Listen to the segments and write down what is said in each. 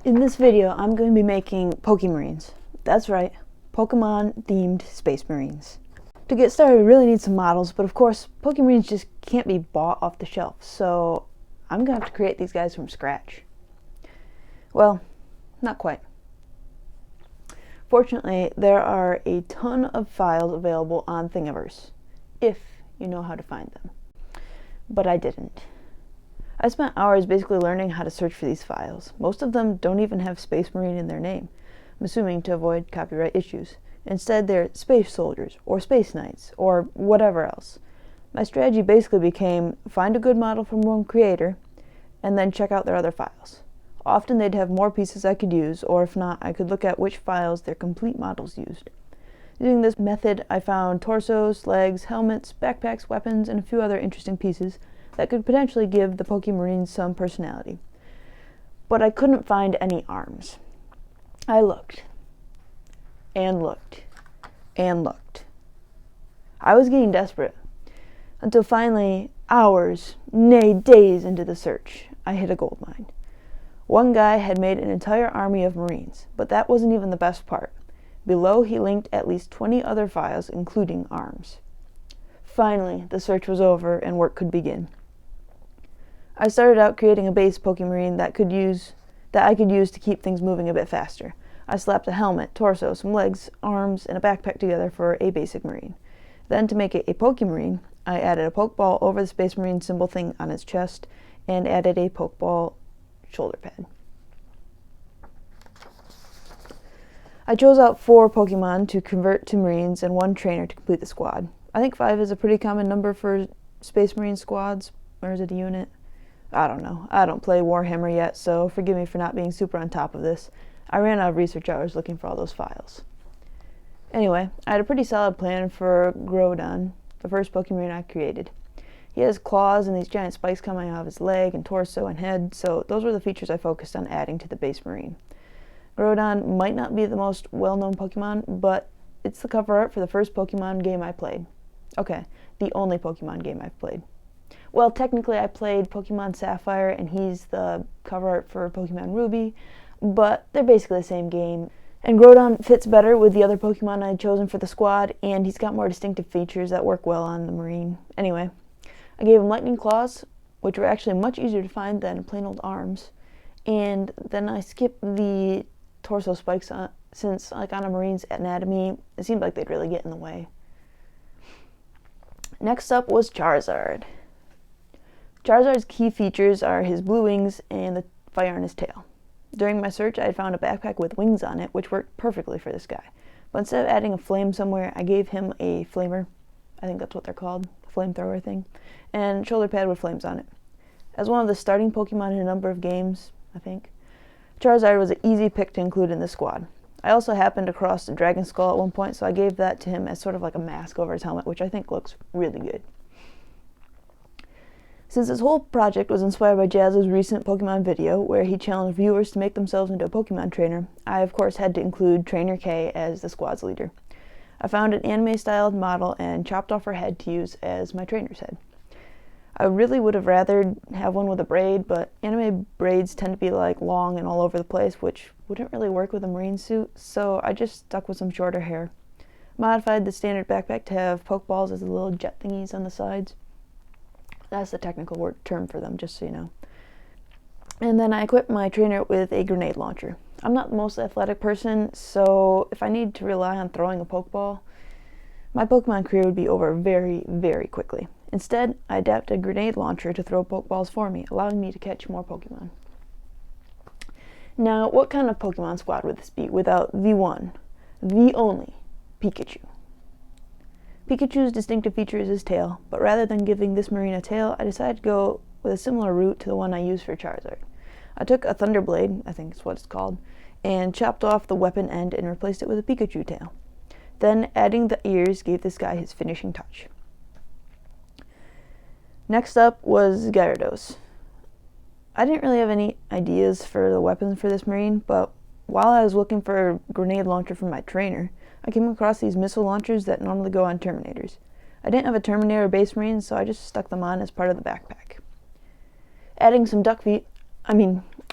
In this video, I'm going to be making Pokemarines. That's right, Pokemon-themed Space Marines. To get started, we really need some models, but of course, Pokemarines just can't be bought off the shelf, so I'm going to have to create these guys from scratch. Well, not quite. Fortunately, there are a ton of files available on Thingiverse, if you know how to find them. But I didn't. I spent hours basically learning how to search for these files. Most of them don't even have Space Marine in their name, I'm assuming to avoid copyright issues. Instead, they're Space Soldiers, or Space Knights, or whatever else. My strategy basically became find a good model from one creator, and then check out their other files. Often they'd have more pieces I could use, or if not, I could look at which files their complete models used. Using this method, I found torsos, legs, helmets, backpacks, weapons, and a few other interesting pieces that could potentially give the Pokemarines some personality. But I couldn't find any arms. I looked, and looked, and looked. I was getting desperate, until finally, hours, nay days into the search, I hit a gold mine. One guy had made an entire army of Marines, but that wasn't even the best part. Below, he linked at least 20 other files, including arms. Finally, the search was over and work could begin. I started out creating a base Pokemarine that I could use to keep things moving a bit faster. I slapped a helmet, torso, some legs, arms, and a backpack together for a basic Marine. Then, to make it a Pokemarine, I added a Pokeball over the Space Marine symbol thing on its chest and added a Pokeball shoulder pad. I chose out 4 Pokemon to convert to Marines and 1 trainer to complete the squad. I think 5 is a pretty common number for Space Marine squads, or is it a unit? I don't know. I don't play Warhammer yet, so forgive me for not being super on top of this. I ran out of research hours looking for all those files. Anyway, I had a pretty solid plan for Groudon, the first Pokemarine I created. He has claws and these giant spikes coming out of his leg and torso and head, so those were the features I focused on adding to the base Marine. Groudon might not be the most well-known Pokemon, but it's the cover art for the first Pokemon game I played. Okay, the only Pokemon game I've played. Well, technically I played Pokemon Sapphire, and he's the cover art for Pokemon Ruby, but they're basically the same game. And Groudon fits better with the other Pokemon I had chosen for the squad, and he's got more distinctive features that work well on the Marine. Anyway, I gave him lightning claws, which were actually much easier to find than plain old arms, and then I skipped the torso spikes since, like on a Marine's anatomy, it seemed like they'd really get in the way. Next up was Charizard. Charizard's key features are his blue wings and the fire on his tail. During my search, I had found a backpack with wings on it, which worked perfectly for this guy. But instead of adding a flame somewhere, I gave him a flamer. I think that's what they're called, a flamethrower thing, and shoulder pad with flames on it. As one of the starting Pokemon in a number of games, I think, Charizard was an easy pick to include in the squad. I also happened across the Dragon Skull at one point, so I gave that to him as sort of like a mask over his helmet, which I think looks really good. Since this whole project was inspired by Jazz's recent Pokemon video, where he challenged viewers to make themselves into a Pokemon trainer, I of course had to include Trainer K as the squad's leader. I found an anime-styled model and chopped off her head to use as my trainer's head. I really would have rather have one with a braid, but anime braids tend to be like long and all over the place, which wouldn't really work with a Marine suit, so I just stuck with some shorter hair. Modified the standard backpack to have Pokeballs as the little jet thingies on the sides. That's the technical term for them, just so you know. And then I equipped my trainer with a grenade launcher. I'm not the most athletic person, so if I need to rely on throwing a Pokeball, my Pokemon career would be over very, very quickly. Instead, I adapted a grenade launcher to throw Pokeballs for me, allowing me to catch more Pokemon. Now, what kind of Pokemon squad would this be without the one, the only, Pikachu? Pikachu's distinctive feature is his tail, but rather than giving this Marine a tail, I decided to go with a similar route to the one I used for Charizard. I took a Thunderblade, I think is what it's called, and chopped off the weapon end and replaced it with a Pikachu tail. Then, adding the ears gave this guy his finishing touch. Next up was Gyarados. I didn't really have any ideas for the weapons for this Marine, but while I was looking for a grenade launcher for my trainer, I came across these missile launchers that normally go on Terminators. I didn't have a Terminator base Marine, so I just stuck them on as part of the backpack. Adding some duck feet,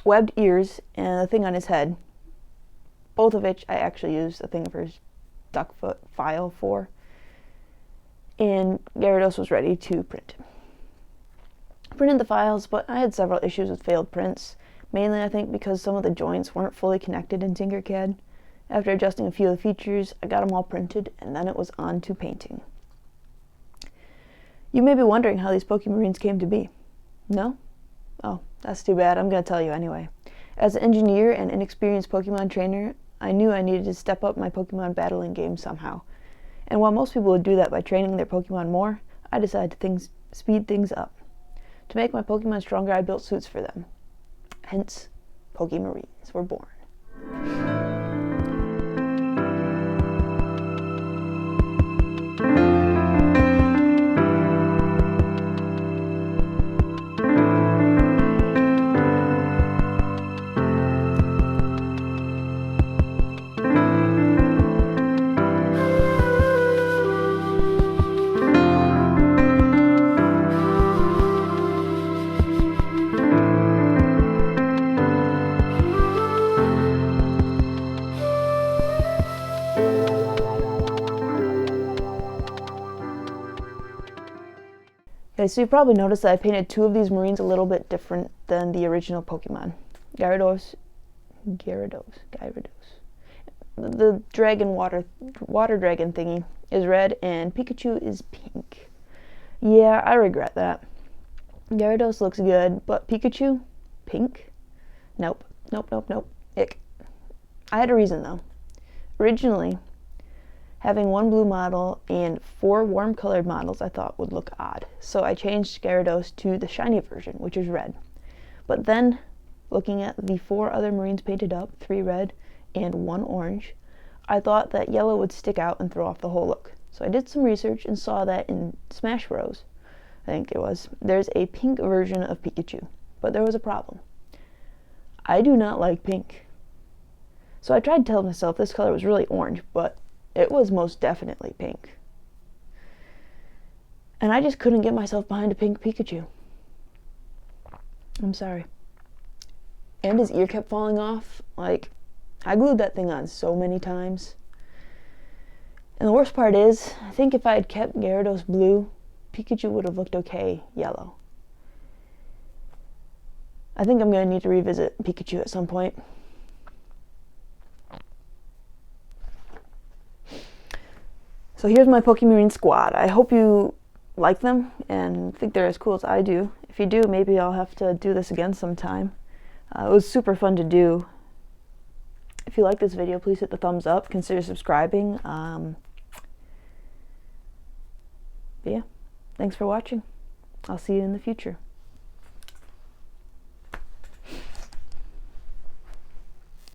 webbed ears and a thing on his head, both of which I actually used a Thingiverse Duckfoot file for. And Gyarados was ready to print. Printed the files, but I had several issues with failed prints, mainly I think because some of the joints weren't fully connected in Tinkercad. After adjusting a few of the features, I got them all printed, and then it was on to painting. You may be wondering how these Pokemarines came to be. No? Oh, that's too bad. I'm going to tell you anyway. As an engineer and inexperienced Pokemon trainer, I knew I needed to step up my Pokemon battling game somehow. And while most people would do that by training their Pokemon more, I decided to speed things up. To make my Pokemon stronger, I built suits for them. Hence, Pokemarines were born. Okay, so you probably noticed that I painted two of these Marines a little bit different than the original Pokemon. Gyarados. The dragon water dragon thingy is red and Pikachu is pink. Yeah, I regret that. Gyarados looks good, but Pikachu? Pink? Nope. Ick. I had a reason though. Originally, having one blue model and 4 warm-colored models I thought would look odd, so I changed Gyarados to the shiny version, which is red. But then, looking at the 4 other Marines painted up, 3 red and 1 orange, I thought that yellow would stick out and throw off the whole look. So I did some research and saw that in Smash Bros, I think it was, there's a pink version of Pikachu. But there was a problem. I do not like pink. So I tried to tell myself this color was really orange, but it was most definitely pink. And I just couldn't get myself behind a pink Pikachu. I'm sorry. And his ear kept falling off. Like, I glued that thing on so many times. And the worst part is, I think if I had kept Gyarados blue, Pikachu would have looked okay yellow. I think I'm going to need to revisit Pikachu at some point. So here's my Pokemarine squad. I hope you like them and think they're as cool as I do. If you do, maybe I'll have to do this again sometime. It was super fun to do. If you like this video, please hit the thumbs up. Consider subscribing. But yeah, thanks for watching. I'll see you in the future.